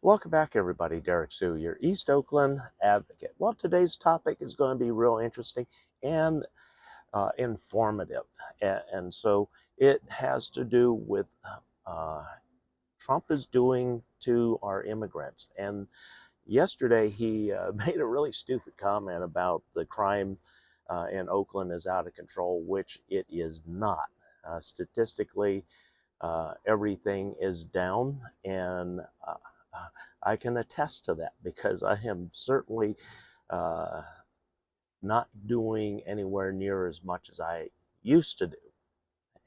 Welcome back, everybody. Derrick Sue, your East Oakland advocate. Well, today's topic is going to be real interesting and informative. And so it has to do with uh, Trump is doing to our immigrants. And yesterday, he made a really stupid comment about the crime in Oakland is out of control, which it is not. Statistically, everything is down, and I can attest to that because I am certainly uh, not doing anywhere near as much as I used to do,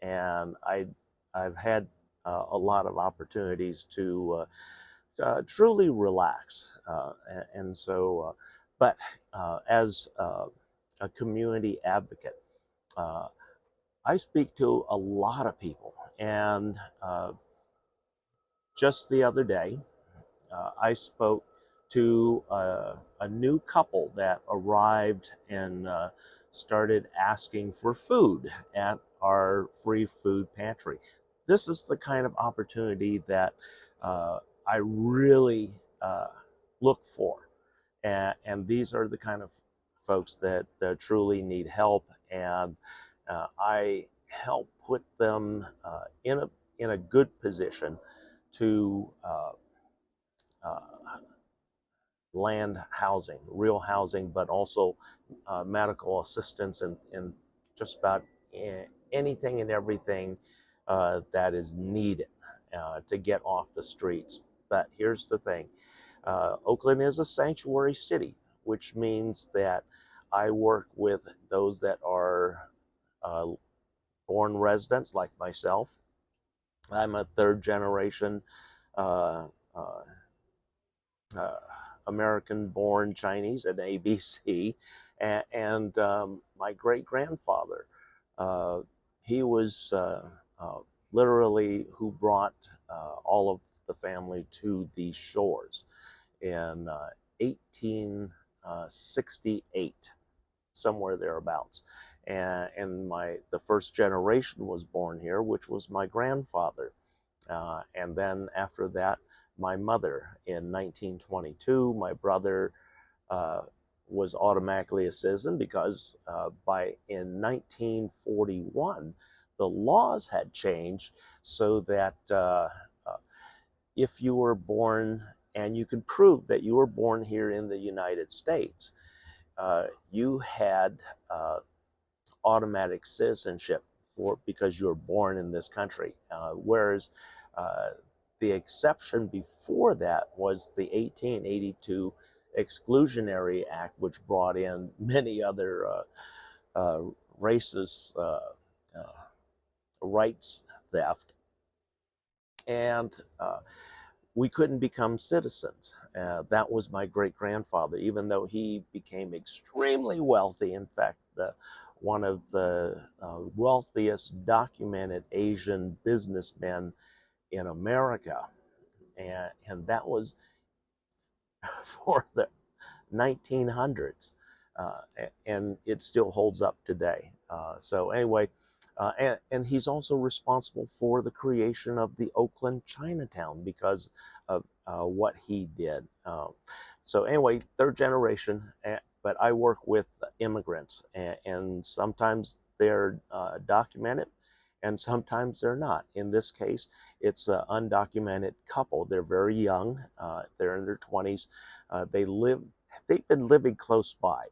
and I've had a lot of opportunities to truly relax, and so, but as a community advocate, uh, I speak to a lot of people, and just the other day, I spoke to a new couple that arrived and started asking for food at our free food pantry. This is the kind of opportunity that uh, I really look for. And these are the kind of folks that truly need help. And I help put them in a good position to uh, land housing, real housing, but also medical assistance and just about anything and everything that is needed to get off the streets. But here's the thing, Oakland is a sanctuary city, which means that I work with those that are uh, born residents like myself. I'm a third generation uh, uh, uh, American born Chinese, an ABC. And my great grandfather, uh, he was literally who brought all of the family to these shores in 1868, somewhere thereabouts. And the first generation was born here, which was my grandfather. And then after that, my mother in 1922. My brother uh, was automatically a citizen because by in 1941 the laws had changed so that if you were born and you could prove that you were born here in the United States, you had automatic citizenship for because you were born in this country. Whereas uh, the exception before that was the 1882 Exclusionary Act, which brought in many other uh, racist rights theft, and we couldn't become citizens. That was my great grandfather, even though he became extremely wealthy. In fact, one of the wealthiest documented Asian businessmen in America. And that was for the 1900s. And it still holds up today. So, anyway, and he's also responsible for the creation of the Oakland Chinatown because of what he did. So anyway, third generation, but I work with immigrants, and sometimes they're documented, and sometimes they're not. In this case, it's an undocumented couple. They're very young. They're in their 20s. They've been living close by,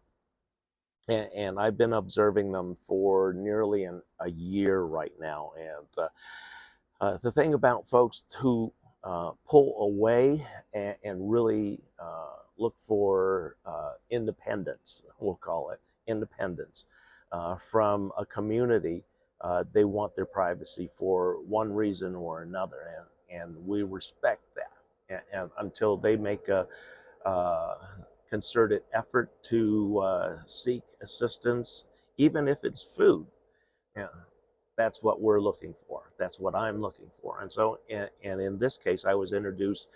and I've been observing them for nearly a year right now. And the thing about folks who pull away and really look for independence, we'll call it independence, from a community, they want their privacy for one reason or another, and we respect that. And until they make a uh, concerted effort to seek assistance, even if it's food. Yeah, that's what we're looking for. That's what I'm looking for. And so, and in this case, I was introduced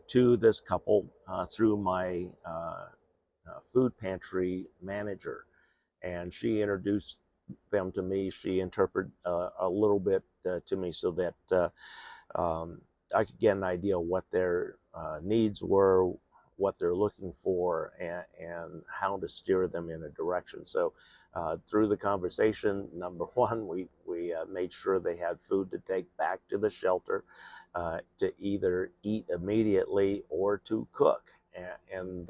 to this couple through my food pantry manager, and she introduced them to me. She interpreted a little bit to me so that I could get an idea of what their needs were, what they're looking for, and how to steer them in a direction. So through the conversation, number one, we made sure they had food to take back to the shelter, to either eat immediately or to cook. And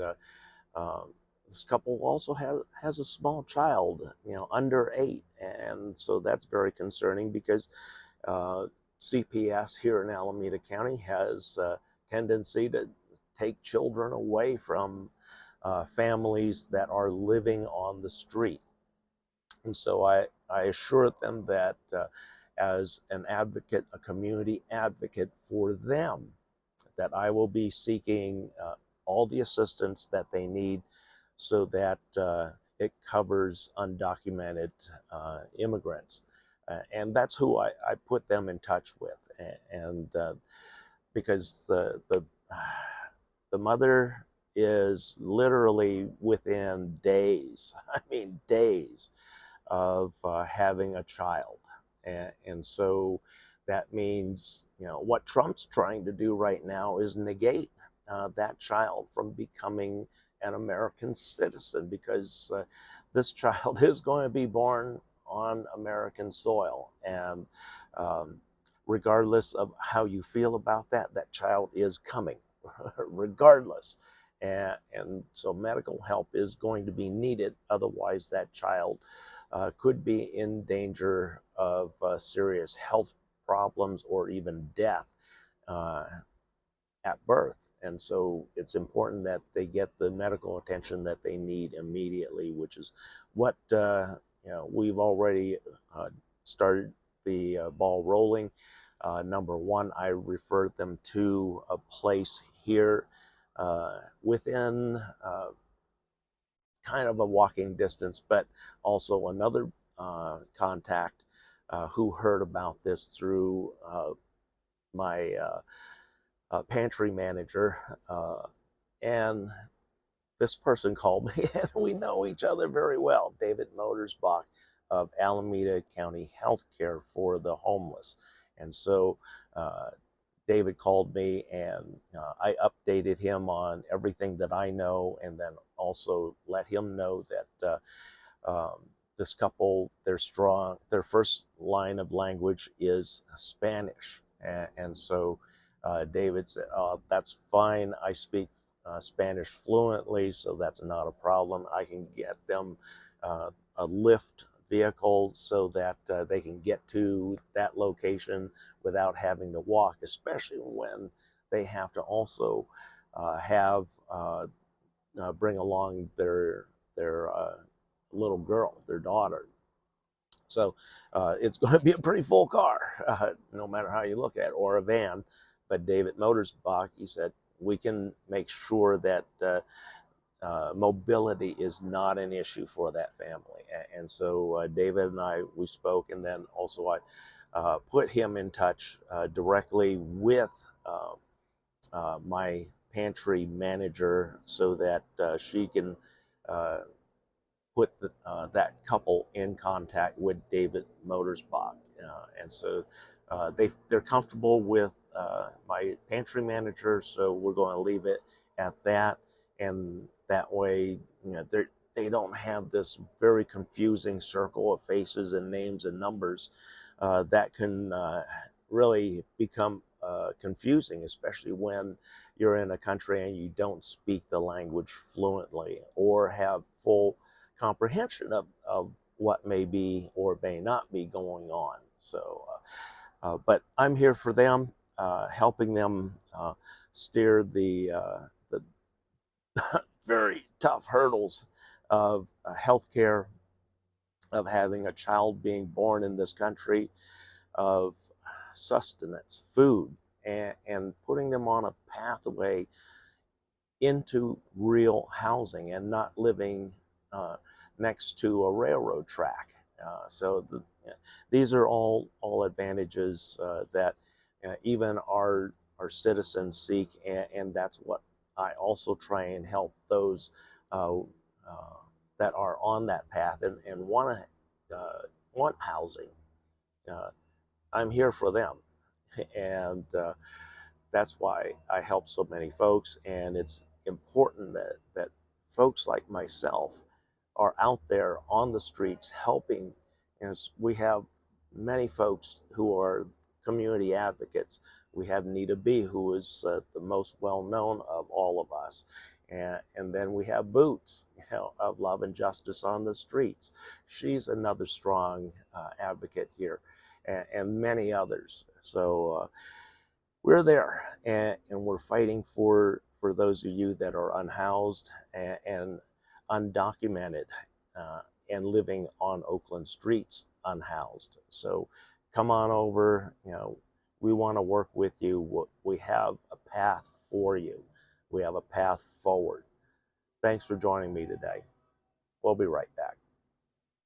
this couple also has a small child, under 8, and so that's very concerning because uh, CPS here in Alameda County has a tendency to take children away from families that are living on the street. And so I assured them that as an advocate, a community advocate for them, that I will be seeking all the assistance that they need so that it covers undocumented immigrants. And that's who I put them in touch with. And because the mother is literally within days, I mean days, of having a child. And so that means, what Trump's trying to do right now is negate that child from becoming an American citizen, because this child is going to be born on American soil. And um, regardless of how you feel about that, that child is coming, regardless. And so medical help is going to be needed. Otherwise, that child could be in danger of serious health problems or even death uh, at birth. And so it's important that they get the medical attention that they need immediately, which is what we've already started the ball rolling. Number one, I referred them to a place here within kind of a walking distance, but also another contact who heard about this through my pantry manager. And this person called me, and we know each other very well, David Motorsbach of Alameda County Healthcare for the Homeless. And so David called me, and I updated him on everything that I know, and then also let him know that this couple, their first line of language is Spanish. And so David said, that's fine. I speak Spanish fluently, so that's not a problem. I can get them a lift vehicle so that they can get to that location without having to walk, especially when they have to also bring along their little girl, their daughter. So it's going to be a pretty full car, no matter how you look at it, or a van. But David Motorsbach, he said, we can make sure that mobility is not an issue for that family. And so David and we spoke, and then also I put him in touch directly with my pantry manager so that she can put that couple in contact with David Motorsbach. And so they're comfortable with my pantry manager, so we're going to leave it at that. And that way, they don't have this very confusing circle of faces and names and numbers that can really become confusing, especially when you're in a country and you don't speak the language fluently or have full comprehension of what may be or may not be going on. So, but I'm here for them, helping them steer the very tough hurdles of healthcare, of having a child being born in this country, of sustenance, food, and putting them on a pathway into real housing and not living next to a railroad track. These are all advantages that even our citizens seek, and that's what I also try and help those that are on that path and want housing. I'm here for them, and That's why I help so many folks, and it's important that folks like myself are out there on the streets helping. As we have many folks who are community advocates. We have Nita B, who is the most well known of all of us. And then we have Boots, of Love and Justice on the Streets. She's another strong advocate here, and many others. So we're there, and we're fighting for those of you that are unhoused and undocumented, and living on Oakland streets unhoused. So come on over. We want to work with you. We have a path for you. We have a path forward. Thanks for joining me today. We'll be right back.